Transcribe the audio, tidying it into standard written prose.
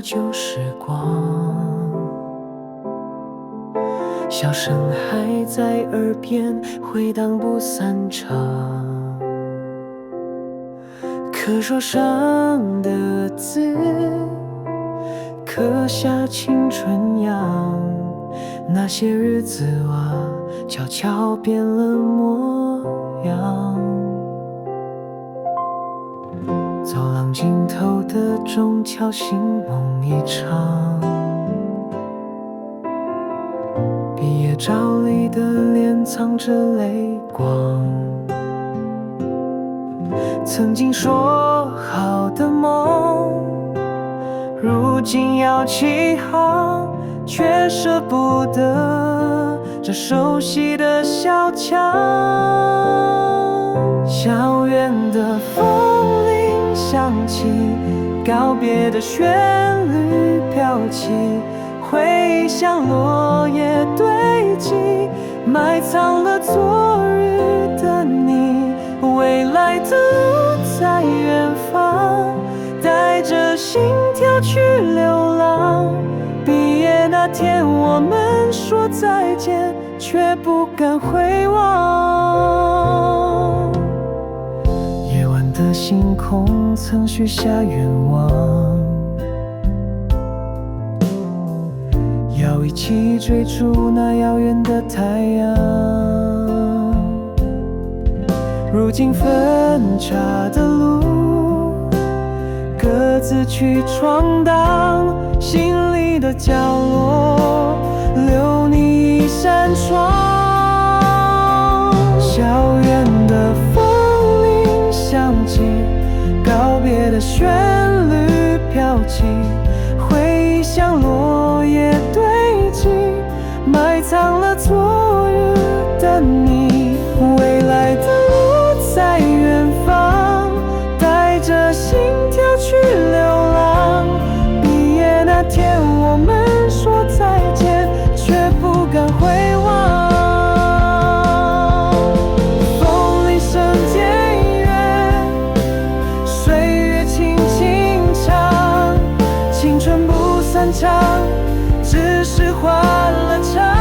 旧时光，笑声还在耳边回荡不散场。课桌上的字，刻下青春样。那些日子啊，悄悄变了模样。走廊尽头的钟敲醒梦一场，毕业照里的脸藏着泪光。曾经说好的梦，如今要起航，却舍不得这熟悉的小墙。校园的风铃响起，告别的旋律飘起，回忆像落叶堆积，埋藏了昨日的你。未来的路在远方，带着心跳去流浪。毕业那天我们说再见，却不敢回望。夜晚的星空曾许下愿望，要一起追逐那遥远的太阳。如今分岔的路，各自去闯荡，心里的角落留你一扇窗。校园的风铃响起，告别的旋律飘起，回忆像落叶堆积，埋藏了昨日的你。未来的路在远方，带着心跳去流浪。毕业那天我们说再见，却不敢回望。风铃声渐远，岁月轻轻唱，青春不散场，只是换了场。